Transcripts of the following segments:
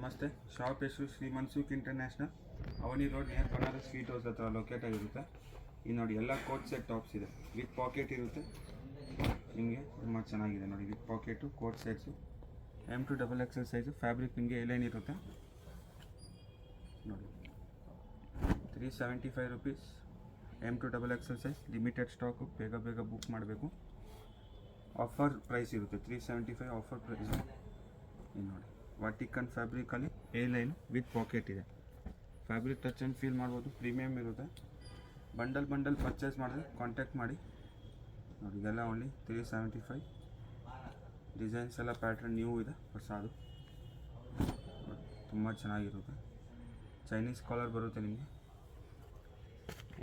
ನಮಸ್ತೆ. ಶಾಪ್ ಹೆಸರು Shri Mansukh international, Avani road near Banaras sweet house ಹತ್ರ ಲೊಕೇಟ್ ಆಗಿರುತ್ತೆ. ಇದು ನೋಡಿ ಎಲ್ಲ ಕೋಟ್ ಸೆಟ್ ಟಾಪ್ಸ್ ಇದೆ, ವಿತ್ ಪಾಕೆಟ್ ಇರುತ್ತೆ. ನಿಮಗೆ ತುಂಬ ಚೆನ್ನಾಗಿದೆ ನೋಡಿ, with pocket coat sets M2XXL size. Fabric ನಿಮಗೆ ಏಲೈನ್ ಇರುತ್ತೆ ನೋಡಿ. 375 rupees. M2XXL size, limited stock, ಬೇಗ ಬೇಗ ಬುಕ್ ಮಾಡಬೇಕು. ಆಫರ್ ಪ್ರೈಸ್ ಇರುತ್ತೆ 375 ಆಫರ್ ಪ್ರೈಸ್. ಇದು ನೋಡಿ ವಾಟಿಕನ್ ಫ್ಯಾಬ್ರಿಕಲ್ಲಿ ಎ ಲೈನ್ ವಿತ್ ಪಾಕೆಟ್ ಇದೆ. ಫ್ಯಾಬ್ರಿಕ್ ಟಚ್ ಆ್ಯಂಡ್ ಫೀಲ್ ಮಾಡ್ಬೋದು, ಪ್ರೀಮಿಯಮ್ ಇರುತ್ತೆ. ಬಂಡಲ್ ಪರ್ಚೇಸ್ ಮಾಡಿದ್ರೆ ಕಾಂಟ್ಯಾಕ್ಟ್ ಮಾಡಿ ನೋಡಿ. ಇದೆಲ್ಲ ಓನ್ಲಿ 375. ಡಿಸೈನ್ಸ್ ಎಲ್ಲ ಪ್ಯಾಟ್ರನ್ ನ್ಯೂ ಇದೆ, ಹೊಸದು, ತುಂಬ ಚೆನ್ನಾಗಿರುತ್ತೆ. ಚೈನೀಸ್ ಕಾಲರ್ ಬರುತ್ತೆ ನಿಮಗೆ.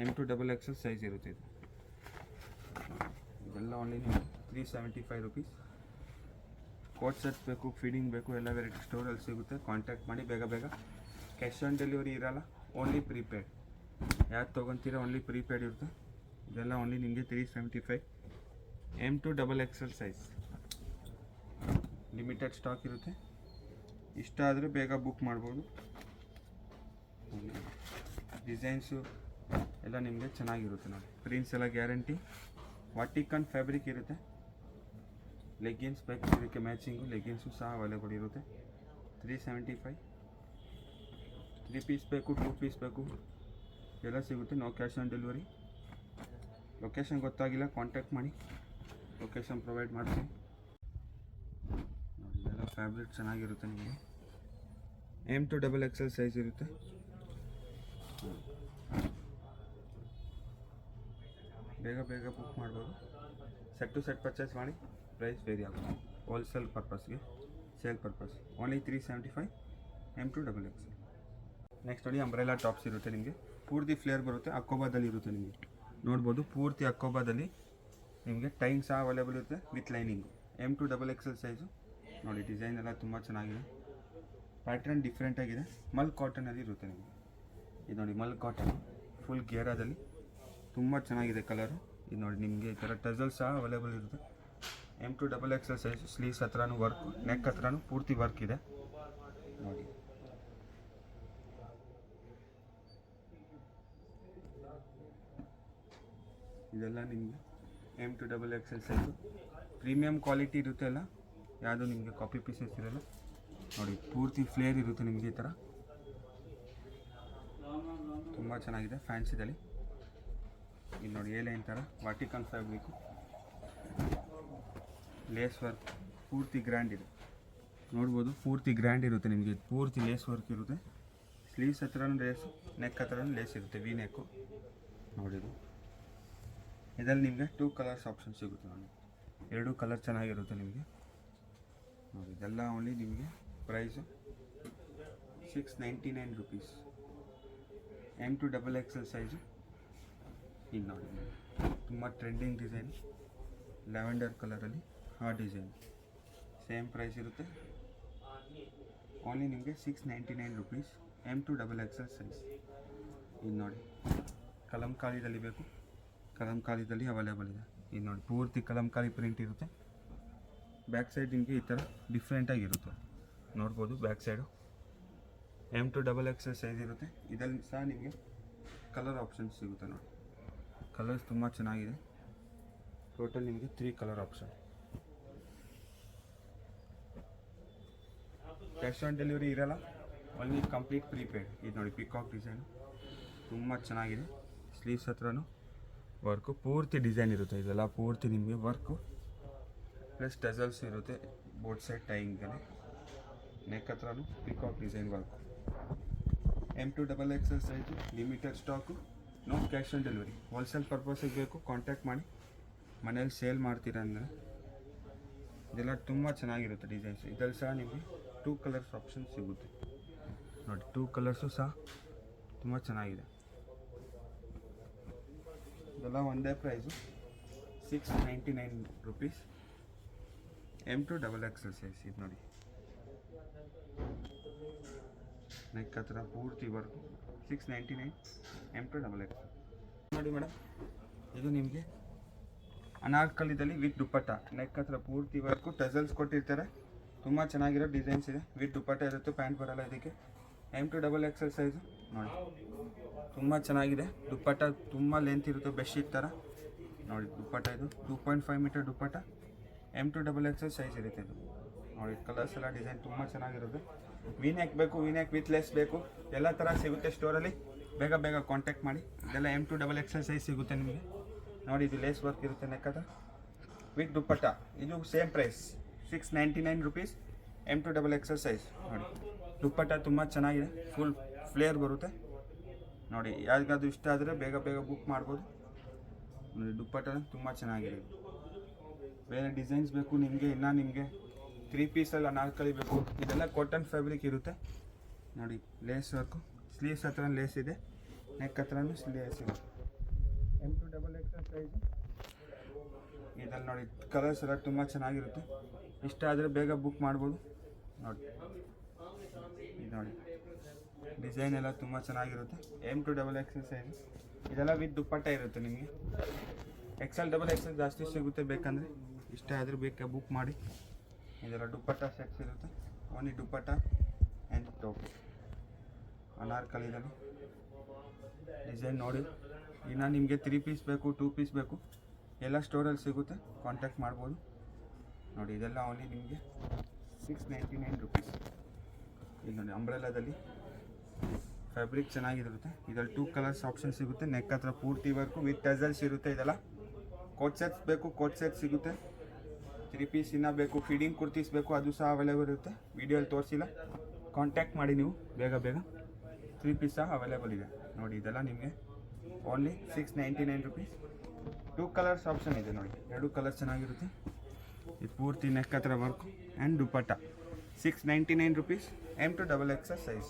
M2XXL ಸೈಜ್ ಇರುತ್ತೆ ಇದು. ಇದೆಲ್ಲ ಓನ್ಲಿ 375 ರುಪೀಸ್. ಕೋಟ್ ಸೆಟ್ ಬೇಕು, ಫೀಡಿಂಗ್ ಬೇಕು, ಎಲ್ಲ ವೆರೈಟಿ ಸ್ಟೋರಲ್ಲಿ ಸಿಗುತ್ತೆ. ಕಾಂಟ್ಯಾಕ್ಟ್ ಮಾಡಿ ಬೇಗ ಬೇಗ. ಕ್ಯಾಶ್ ಆನ್ ಡೆಲಿವರಿ ಇರೋಲ್ಲ, ಓನ್ಲಿ ಪ್ರೀಪೇಡ್. ಯಾರು ತೊಗೊತೀರ ಓನ್ಲಿ ಪ್ರೀಪೇಡ್ ಇರುತ್ತೆ. ಇದೆಲ್ಲ ಓನ್ಲಿ ನಿಮಗೆ 375. M2XXL ಸೈಜ್, ಲಿಮಿಟೆಡ್ ಸ್ಟಾಕ್ ಇರುತ್ತೆ. ಇಷ್ಟ ಆದರೆ ಬೇಗ ಬುಕ್ ಮಾಡ್ಬೋದು. ಡಿಸೈನ್ಸು ಎಲ್ಲ ನಿಮಗೆ ಚೆನ್ನಾಗಿರುತ್ತೆ ನೋಡಿ. ಪ್ರಿಂಟ್ಸ್ ಎಲ್ಲ ಗ್ಯಾರಂಟಿ. ವಾಟಿಕನ್ ಫ್ಯಾಬ್ರಿಕ್ ಇರುತ್ತೆ. ಲೆಗ್ಗಿನ್ಸ್ ಬೇಕು, ಇದಕ್ಕೆ ಮ್ಯಾಚಿಂಗು ಲೆಗ್ಗಿನ್ಸು ಸಹ ಅವೈಲೇಬಲ್ ಇರುತ್ತೆ. 375. 3 ಪೀಸ್ ಬೇಕು, 2 ಪೀಸ್ ಬೇಕು, ಎಲ್ಲ ಸಿಗುತ್ತೆ. No cash on delivery. Location ಗೊತ್ತಾಗಿಲ್ಲ ಕಾಂಟ್ಯಾಕ್ಟ್ ಮಾಡಿ, ಲೊಕೇಶನ್ ಪ್ರೊವೈಡ್ ಮಾಡ್ತೀನಿ ನೋಡಿ. ಎಲ್ಲ ಫ್ಯಾಬ್ರಿಕ್ ಚೆನ್ನಾಗಿರುತ್ತೆ ನಿಮಗೆ. M2XXL ಸೈಜ್ ಇರುತ್ತೆ. ಬೇಗ ಬೇಗ ಬುಕ್ ಮಾಡ್ಬೋದು. ಸೆಟ್ ಟು ಸೆಟ್ ಪರ್ಚೇಸ್ ಮಾಡಿ, ಪ್ರೈಸ್ ವೇರಿ ಆಗುತ್ತೆ. ಹೋಲ್ಸೇಲ್ ಪರ್ಪಸ್ಗೆ, sale purpose only 375 M2XXL. Next ನೋಡಿ ಅಂಬ್ರೆಲಾ ಟಾಪ್ಸ್ ಇರುತ್ತೆ ನಿಮಗೆ. ಪೂರ್ತಿ ಫ್ಲೇರ್ ಬರುತ್ತೆ, ಅಕ್ಕೋಬಾದಲ್ಲಿ ಇರುತ್ತೆ ನಿಮಗೆ. ನೋಡ್ಬೋದು ಪೂರ್ತಿ ಅಕ್ಕೋಬಾದಲ್ಲಿ ನಿಮಗೆ ಟೈನ್ ಸಹ ಅವೈಲೇಬಲ್ ಇರುತ್ತೆ ವಿತ್ ಲೈನಿಂಗು. M2XXL ಸೈಜು ನೋಡಿ. ಡಿಸೈನ್ ಎಲ್ಲ ತುಂಬ ಚೆನ್ನಾಗಿದೆ, ಪ್ಯಾಟ್ರನ್ ಡಿಫ್ರೆಂಟ್ ಆಗಿದೆ. ಮಲ್ ಕಾಟನಲ್ಲಿ ಇರುತ್ತೆ ನಿಮಗೆ. ಇದು ನೋಡಿ ಮಲ್ ಕಾಟನ್, ಫುಲ್ ಗೇರಾದಲ್ಲಿ ತುಂಬ ಚೆನ್ನಾಗಿದೆ ಕಲರು. ಇದು ನೋಡಿ ನಿಮಗೆ ಈ ಥರ ಟಜಲ್ ಸಹ ಅವೈಲೇಬಲ್ ಇರುತ್ತೆ. M2XXL size. ಸ್ಲೀವ್ಸ್ ಹತ್ರನೂ ವರ್ಕ್, ನೆಕ್ ಹತ್ರನೂ ಪೂರ್ತಿ ವರ್ಕ್ ಇದೆ ನೋಡಿ. ಇದೆಲ್ಲ ನಿಮಗೆ M2XXL ಸೈಜು. ಪ್ರೀಮಿಯಮ್ ಕ್ವಾಲಿಟಿ ಇರುತ್ತೆ ಎಲ್ಲ, ಯಾವುದು ನಿಮಗೆ ಕಾಪಿ ಪೀಸಸ್ ಇರೋಲ್ಲ ನೋಡಿ. ಪೂರ್ತಿ ಫ್ಲೇರ್ ಇರುತ್ತೆ ನಿಮಗೆ ಈ ಥರ, ತುಂಬ ಚೆನ್ನಾಗಿದೆ ಫ್ಯಾನ್ಸಿದಲ್ಲಿ. ಇದು ನೋಡಿ ಎ ಲೈನ್ ಥರ ವಾಟಿಕನ್ ಫ್ಯಾಬ್ರಿಕ್ಕು, ಲೇಸ್ ವರ್ಕ್ ಪೂರ್ತಿ ಗ್ರ್ಯಾಂಡ್ ಇದೆ. ನೋಡ್ಬೋದು ಪೂರ್ತಿ ಗ್ರ್ಯಾಂಡ್ ಇರುತ್ತೆ ನಿಮಗೆ. ಪೂರ್ತಿ ಲೇಸ್ ವರ್ಕ್ ಇರುತ್ತೆ. ಸ್ಲೀವ್ಸ್ ಹತ್ರನೂ ಲೇಸು, ನೆಕ್ ಹತ್ರನೂ ಲೇಸ್ ಇರುತ್ತೆ, ವಿ ನೆಕ್ಕು ನೋಡಿದ್ದು. ಇದರಲ್ಲಿ ನಿಮಗೆ 2 ಕಲರ್ಸ್ ಆಪ್ಷನ್ ಸಿಗುತ್ತೆ ನೋಡಿ. 2 ಕಲರ್ ಚೆನ್ನಾಗಿರುತ್ತೆ ನಿಮಗೆ ನೋಡಿ. ಇದೆಲ್ಲ ಓನ್ಲಿ ನಿಮಗೆ ಪ್ರೈಸು 699 ರುಪೀಸ್. M2XXL size. ಇದು ನೋಡಿ ತುಂಬ ಟ್ರೆಂಡಿಂಗ್ ಡಿಸೈನ್, ಲ್ಯಾವೆಂಡರ್ ಕಲರಲ್ಲಿ ಆ ಡಿಸೈನ್. ಸೇಮ್ ಪ್ರೈಸ್ ಇರುತ್ತೆ, ಓನ್ಲಿ ನಿಮಗೆ 699 ರುಪೀಸ್. M2XXL size. ಇದು ನೋಡಿ ಕಲಂಕಾರಿದಲ್ಲಿ ಬೇಕು, ಕಲಂಕಾರಿದಲ್ಲಿ ಅವೈಲೇಬಲ್ ಇದೆ. ಇದು ನೋಡಿ ಪೂರ್ತಿ ಕಲಂಕಾರಿ ಪ್ರಿಂಟ್ ಇರುತ್ತೆ. ಬ್ಯಾಕ್ ಸೈಡ್ ನಿಮಗೆ ಈ ಥರ ಡಿಫ್ರೆಂಟಾಗಿರುತ್ತೆ ನೋಡ್ಬೋದು. ಬ್ಯಾಕ್ ಸೈಡು M2XXL ಸೈಜ್ ಇರುತ್ತೆ. ಇದರಲ್ಲಿ ಸಹ ನಿಮಗೆ ಕಲರ್ ಆಪ್ಷನ್ಸ್ ಸಿಗುತ್ತೆ ನೋಡಿ. ಕಲರ್ಸ್ ತುಂಬ ಚೆನ್ನಾಗಿದೆ. ಟೋಟಲ್ ನಿಮಗೆ 3 colour option. Cash on delivery ಇರೋಲ್ಲ, ಓನ್ಲಿ ಕಂಪ್ಲೀಟ್ ಪ್ರೀಪೇಡ್. ಇದು ನೋಡಿ ಪಿಕಾಕ್ ಡಿಸೈನು ತುಂಬ ಚೆನ್ನಾಗಿದೆ. ಸ್ಲೀವ್ಸ್ ಹತ್ರನೂ ವರ್ಕು ಪೂರ್ತಿ ಡಿಸೈನ್ ಇರುತ್ತೆ. ಇದೆಲ್ಲ ಪೂರ್ತಿ ನಿಮಗೆ ವರ್ಕು ಪ್ಲಸ್ ಟಜಲ್ಸ್ ಇರುತ್ತೆ ಬೋತ್ ಸೈಡ್ ಟೈಯಿಂಗಲ್ಲಿ. ನೆಕ್ ಹತ್ರನೂ peacock design work. M2XXL size, limited stock, no cash on delivery. Wholesale ಪರ್ಪಸಿಗೆ ಬೇಕು ಕಾಂಟ್ಯಾಕ್ಟ್ ಮಾಡಿ. ಮನೇಲಿ ಸೇಲ್ ಮಾಡ್ತೀರ ಅಂದರೆ ಇದೆಲ್ಲ ತುಂಬ ಚೆನ್ನಾಗಿರುತ್ತೆ ಡಿಸೈನ್ಸ್. ಇದರಲ್ಲಿ ಸಹ ನಿಮಗೆ 2 ಕಲರ್ಸ್ ಆಪ್ಷನ್ ಸಿಗುತ್ತೆ ನೋಡಿ. 2 ಕಲರ್ಸು ಸಹ ತುಂಬ ಚೆನ್ನಾಗಿದೆ. ಇದೆಲ್ಲ ಒಂದೇ ಪ್ರೈಸು 699 ರುಪೀಸ್. M2XXL size. ಇದು ನೋಡಿ ನೆಕ್ ಹತ್ರ ಪೂರ್ತಿ ವರ್ಕು 699 M2XXL ನೋಡಿ ಮೇಡಮ್. ಇದು ನಿಮಗೆ ಅನಾರ್ಕಲಿದಲ್ಲಿ ವಿತ್ ದುಪ್ಪಟ್ಟ, ನೆಕ್ ಹತ್ರ ಪೂರ್ತಿ ವರ್ಕು, ಟಜಲ್ಸ್ ಕೊಟ್ಟಿರ್ತಾರೆ. ತುಂಬ ಚೆನ್ನಾಗಿರೋ ಡಿಸೈನ್ಸ್ ಇದೆ. ವಿತ್ ದುಪ್ಪಟ್ಟ ಇರುತ್ತೆ, ಪ್ಯಾಂಟ್ ಬರಲ್ಲ ಇದಕ್ಕೆ. M2XXL ಸೈಜು ನೋಡಿ, ತುಂಬ ಚೆನ್ನಾಗಿದೆ. ದುಪ್ಪಟ್ಟ ತುಂಬ ಲೆಂತ್ ಇರುತ್ತೆ, ಬೆಡ್ಶೀಟ್ ಥರ ನೋಡಿ. ದುಪ್ಪಟ್ಟ ಇದು 2.5 ಮೀಟರ್ ದುಪ್ಪಟ್ಟ, M2XXL ಸೈಜ್ ಇರುತ್ತೆ ಇದು ನೋಡಿ. ಕಲರ್ಸ್ ಎಲ್ಲ ಡಿಸೈನ್ ತುಂಬ ಚೆನ್ನಾಗಿರುತ್ತೆ. ವಿನೆಕ್ ಬೇಕು, ವಿನೆಕ್ ವಿತ್ ಲೆಸ್ ಬೇಕು, ಎಲ್ಲ ಥರ ಸಿಗುತ್ತೆ ಸ್ಟೋರಲ್ಲಿ. ಬೇಗ ಬೇಗ ಕಾಂಟ್ಯಾಕ್ಟ್ ಮಾಡಿ. ಇದೆಲ್ಲ M2XXL ಸೈಜ್ ಸಿಗುತ್ತೆ ನಿಮಗೆ ನೋಡಿ. ಇದು ಲೇಸ್ ವರ್ಕ್ ಇರುತ್ತೆ ನೆಕ್ಕದ ವಿತ್ ದುಪ್ಪಟ್ಟ. ಇದು same price 699 rupees, M2XXL size ನೋಡಿ. ದುಪ್ಪಟ್ಟ ತುಂಬ ಚೆನ್ನಾಗಿದೆ, ಫುಲ್ ಫ್ಲೇರ್ ಬರುತ್ತೆ ನೋಡಿ. ಯಾರಿಗಾದ್ರೂ ಇಷ್ಟ ಆದರೆ ಬೇಗ ಬೇಗ ಬುಕ್ ಮಾಡ್ಬೋದು ನೋಡಿ. ದುಪ್ಪಟ್ಟ ತುಂಬ ಚೆನ್ನಾಗಿದೆ. ಬೇರೆ ಡಿಸೈನ್ಸ್ ಬೇಕು ನಿಮಗೆ, ಇನ್ನೂ ನಿಮಗೆ 3 ಪೀಸಲ್ಲಿ ಅನಾರ್ಕಲಿ ಬೇಕು, ಇದೆಲ್ಲ ಕಾಟನ್ ಫ್ಯಾಬ್ರಿಕ್ ಇರುತ್ತೆ ನೋಡಿ. ಲೇಸ್ ವರ್ಕು, ಸ್ಲೀವ್ಸ್ ಹತ್ರ ಲೇಸ್ ಇದೆ, ನೆಕ್ ಹತ್ರನೂ ಲೇಸ್ ಇದೆ. M2XXL ಸೈಜು ಇದ್ರಲ್ಲಿ ನೋಡಿ. ಕಲರ್ಸ್ ಎಲ್ಲ ತುಂಬ ಚೆನ್ನಾಗಿರುತ್ತೆ. ಇಷ್ಟ ಆದರೆ ಬೇಗ ಬುಕ್ ಮಾಡ್ಬೋದು ನೋಡಿ. ಇದು ನೋಡಿ, ಡಿಸೈನ್ ಎಲ್ಲ ತುಂಬ ಚೆನ್ನಾಗಿರುತ್ತೆ. M2XXL ಸೈಜು ಇದೆಲ್ಲ ವಿತ್ ದುಪ್ಪಟ್ಟ ಇರುತ್ತೆ ನಿಮಗೆ. XL ಜಾಸ್ತಿ ಸಿಗುತ್ತೆ, ಬೇಕಂದರೆ ಇಷ್ಟ ಆದರೆ ಬೇಕಾ ಬುಕ್ ಮಾಡಿ. ಇದೆಲ್ಲ ದುಪ್ಪಟ್ಟ ಸೆಟ್ಸ್ ಇರುತ್ತೆ, ಓನ್ಲಿ ದುಪ್ಪಟ್ಟ ಆ್ಯಂಡ್ ಟಾಪ್ ಅನಾರ್ಕಲಿದಲ್ಲಿ ಡಿಸೈನ್ ನೋಡಿ. ಇನ್ನು ನಿಮಗೆ 3 ಪೀಸ್ ಬೇಕು, 2 ಪೀಸ್ ಬೇಕು, ಎಲ್ಲ ಸ್ಟೋರಲ್ಲಿ ಸಿಗುತ್ತೆ, ಕಾಂಟ್ಯಾಕ್ಟ್ ಮಾಡ್ಬೋದು ನೋಡಿ. ಇದೆಲ್ಲ ಓನ್ಲಿ ನಿಮಗೆ 699 ರುಪೀಸ್. ಇದು ನೋಡಿ, ಅಂಬ್ರೆಲಾದಲ್ಲಿ ಫ್ಯಾಬ್ರಿಕ್ ಚೆನ್ನಾಗಿರುತ್ತೆ. ಇದರಲ್ಲಿ 2 ಕಲರ್ಸ್ ಆಪ್ಷನ್ ಸಿಗುತ್ತೆ. ನೆಕ್ ಹತ್ರ ಪೂರ್ತಿ ವರ್ಕು ವಿತ್ ಟಜಲ್ಸ್ ಇರುತ್ತೆ. ಇದೆಲ್ಲ ಕೋಟ್ ಸೆಟ್ಸ್ ಬೇಕು, ಕೋಟ್ ಸೆಟ್ ಸಿಗುತ್ತೆ. 3 ಪೀಸ್ ಇನ್ನೂ ಬೇಕು, ಫೀಡಿಂಗ್ ಕುರ್ತೀಸ್ ಬೇಕು, ಅದು ಸಹ ಅವೈಲೇಬಲ್ ಇರುತ್ತೆ. ವಿಡಿಯೋಲಿ ತೋರಿಸಿಲ್ಲ, ಕಾಂಟ್ಯಾಕ್ಟ್ ಮಾಡಿ ನೀವು ಬೇಗ ಬೇಗ. 3 ಪೀಸ್ ಸಹ ಅವೈಲೇಬಲ್ ಇದೆ ನೋಡಿ. ಇದೆಲ್ಲ ನಿಮಗೆ ಓನ್ಲಿ 699 ರುಪೀಸ್. 2 ಕಲರ್ಸ್ ಆಪ್ಷನ್ ಇದೆ ನೋಡಿ. 2 ಕಲರ್ಸ್ ಚೆನ್ನಾಗಿರುತ್ತೆ. ಇದು ಪೂರ್ತಿ ನೆಕ್ ಹತ್ರ work and dupatta 699 rupees, M2XXL size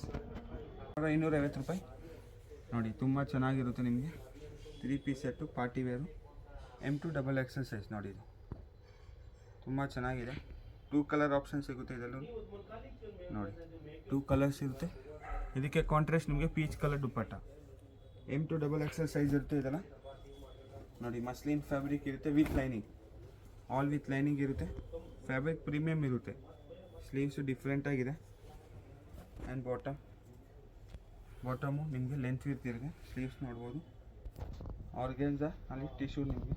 250 ರೂಪಾಯಿ ನೋಡಿ. ತುಂಬ ಚೆನ್ನಾಗಿರುತ್ತೆ ನಿಮಗೆ. 3 piece set, party wear, M2XXL size ನೋಡಿ. ಇದು ತುಂಬ ಚೆನ್ನಾಗಿದೆ. 2 ಕಲರ್ ಆಪ್ಷನ್ ಸಿಗುತ್ತೆ ಇದರಲ್ಲೂ ನೋಡಿ. 2 ಕಲರ್ಸ್ ಇರುತ್ತೆ. ಇದಕ್ಕೆ ಕಾಂಟ್ರಾಸ್ಟ್ ನಿಮಗೆ ಪೀಚ್ ಕಲರ್ ದುಪ್ಪಟ್ಟ. M2XXL ಸೈಜ್ ಇರುತ್ತೆ. ಇದೆಲ್ಲ ನೋಡಿ, ಮಸ್ಲಿನ್ ಫ್ಯಾಬ್ರಿಕ್ ಇರುತ್ತೆ with lining, all with lining ಇರುತ್ತೆ. ಫ್ಯಾಬ್ರಿಕ್ ಪ್ರೀಮಿಯಮ್ ಇರುತ್ತೆ. ಸ್ಲೀವ್ಸು ಡಿಫ್ರೆಂಟಾಗಿದೆ ಆ್ಯಂಡ್ ಬಾಟಮು ನಿಮಗೆ ಲೆಂತ್ ಇರುತ್ತೆ. ಸ್ಲೀವ್ಸ್ ನೋಡ್ಬೋದು. ಆರ್ಗೆನ್ಜಾ ಅಲ್ಲಿ ಟಿಶ್ಯೂ ನಿಮಗೆ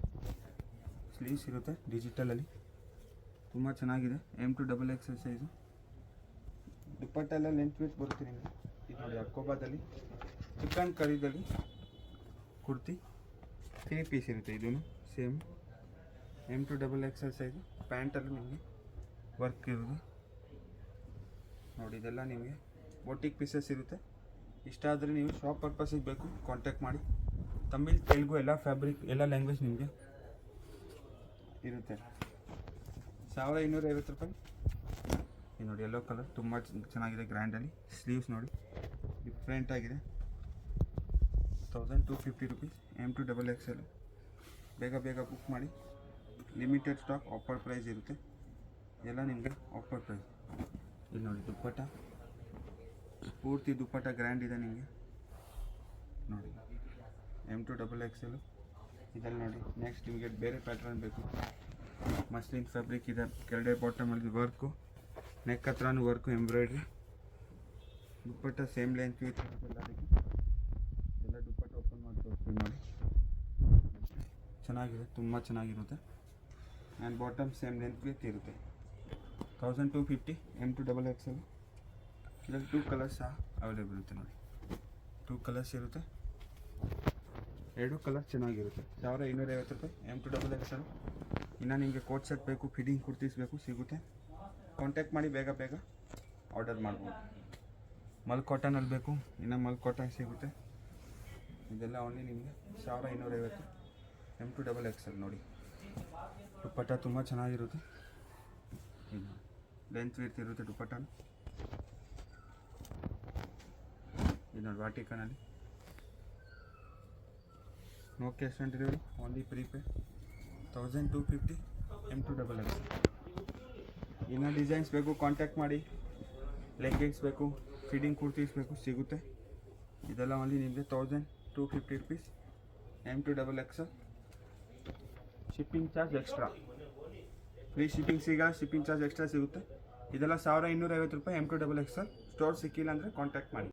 ಸ್ಲೀವ್ಸ್ ಇರುತ್ತೆ ಡಿಜಿಟಲಲ್ಲಿ. ತುಂಬ ಚೆನ್ನಾಗಿದೆ. M2XXL size. ದುಪ್ಪಟ್ಟ ಎಲ್ಲ ಲೆಂತ್ ವಿತ್ ಬರುತ್ತೆ ನಿಮಗೆ. ಇದು ನೋಡಿ, ಅಕ್ಕೋಬಾದಲ್ಲಿ ಚಿಕನ್ ಕರಿದಲ್ಲಿ ಕುರ್ತಿ 3 ಪೀಸ್ ಇರುತ್ತೆ. ಇದೂ ಸೇಮ್ M2XXL ಸೈಜು. ಪ್ಯಾಂಟಲ್ಲೂ ನಿಮಗೆ ವರ್ಕ್ ಇರೋದು ನೋಡಿ. ಇದೆಲ್ಲ ನಿಮಗೆ ಬೋಟಿಕ್ ಪೀಸಸ್ ಇರುತ್ತೆ. ಇಷ್ಟ ಆದರೆ ನೀವು ಶಾಪ್ ಪರ್ಪಸಿಗೆ ಬೇಕು, ಕಾಂಟ್ಯಾಕ್ಟ್ ಮಾಡಿ. ತಮಿಳ್, ತೆಲುಗು ಎಲ್ಲ ಫ್ಯಾಬ್ರಿಕ್, ಎಲ್ಲ ಲ್ಯಾಂಗ್ವೇಜ್ ನಿಮಗೆ ಇರುತ್ತೆ. 1250 ರೂಪಾಯಿ. ಇದು ನೋಡಿ, ಯೆಲ್ಲೋ ಕಲರ್ ತುಂಬ ಚೆನ್ನಾಗಿದೆ, ಗ್ರ್ಯಾಂಡಲ್ಲಿ. ಸ್ಲೀವ್ಸ್ ನೋಡಿ ಡಿಫ್ರೆಂಟಾಗಿದೆ. 1250 ರುಪೀಸ್, M2XXL. ಬೇಗ ಬೇಗ ಬುಕ್ ಮಾಡಿ. ಲಿಮಿಟೆಡ್ ಸ್ಟಾಕ್, ಆಫರ್ ಪ್ರೈಸ್ ಇರುತ್ತೆ. ಎಲ್ಲ ನಿಮಗೆ ಆಫರ್ ಪ್ರೈಸ್. ಇದು ನೋಡಿ, ದುಪ್ಪಟ್ಟ ಪೂರ್ತಿ ದುಪ್ಪಟ್ಟ ಗ್ರ್ಯಾಂಡ್ ಇದೆ ನಿಮಗೆ ನೋಡಿ. M2XXL. ಇದರಲ್ಲಿ ನೋಡಿ, ನೆಕ್ಸ್ಟ್ ನಿಮಗೆ ಬೇರೆ ಪ್ಯಾಟ್ರನ್ ಬೇಕು. ಮಸ್ಲಿನ್ ಫ್ಯಾಬ್ರಿಕ್ ಇದೆ. ಕೆಳಗಡೆ ಬಾಟಮಲ್ಲಿ ವರ್ಕು, ನೆಕ್ ಹತ್ರನೂ work, embroidery. Dupatta same length with ಎಲ್ಲದಕ್ಕೆ. ಎಲ್ಲ ದುಪ್ಪಟ್ಟ ಓಪನ್ ಮಾಡಿ ತೋರಿಸ್ತೀನಿ ನೋಡಿ. ಚೆನ್ನಾಗಿದೆ, ತುಂಬ ಚೆನ್ನಾಗಿರುತ್ತೆ. And bottom same length with ಇರುತ್ತೆ. 1250 M2XXL. ಇದರಲ್ಲಿ 2 ಕಲರ್ಸ್ ಸಹ ಅವೈಲೇಬಲ್ ಇರುತ್ತೆ ನೋಡಿ. 2 ಕಲರ್ಸ್ ಇರುತ್ತೆ. 2 ಕಲರ್ ಚೆನ್ನಾಗಿರುತ್ತೆ. 1250 ರೂಪಾಯಿ, M2XXL. ಇನ್ನು ನಿಮಗೆ ಕೋಟ್ ಸೆಟ್ ಬೇಕು, ಫಿಟ್ಟಿಂಗ್ ಕುರ್ತೀಸ್ ಬೇಕು, ಸಿಗುತ್ತೆ. ಕಾಂಟ್ಯಾಕ್ಟ್ ಮಾಡಿ, ಬೇಗ ಬೇಗ ಆರ್ಡರ್ ಮಾಡ್ಬೋದು. ಮಲ್ ಕಾಟನಲ್ಲಿ ಬೇಕು, ಇನ್ನು ಮಲ್ ಕಾಟನ್ ಸಿಗುತ್ತೆ. ಇದೆಲ್ಲ ಓನ್ಲಿ ನಿಮಗೆ 1250, M2XXL ನೋಡಿ. ದುಪ್ಪಟ್ಟ ತುಂಬ ಚೆನ್ನಾಗಿರುತ್ತೆ. ಲೆಂತ್ ವಿಡ್ತ್ ಇರುತ್ತೆ ದುಪ್ಪಟ್ಟನ. ಇದು ನೋಡಿ, ವಾಟಿಕನಲ್ಲಿ no cash on delivery, only prepaid. 1250 M2XXL. ಇನ್ನು ಡಿಸೈನ್ಸ್ ಬೇಕು, ಕಾಂಟ್ಯಾಕ್ಟ್ ಮಾಡಿ. ಲೆಗ್ಗಿಂಗ್ಸ್ ಬೇಕು, ಫಿಟ್ಟಿಂಗ್ ಕುರ್ತೀಸ್ ಬೇಕು, ಸಿಗುತ್ತೆ. ಇದೆಲ್ಲ ಓನ್ಲಿ ನಿಮಗೆ 1250 rupees, M2XXL. Shipping charge extra, free shipping ಸಿಗ, ಶಿಪ್ಪಿಂಗ್ ಚಾರ್ಜ್ ಎಕ್ಸ್ಟ್ರಾ ಸಿಗುತ್ತೆ. ಇದೆಲ್ಲ 1250 ರೂಪಾಯಿ M2 XXL. ಸ್ಟೋರ್ ಸಿಕ್ಕಿಲ್ಲ ಅಂದರೆ ಕಾಂಟ್ಯಾಕ್ಟ್ ಮಾಡಿ.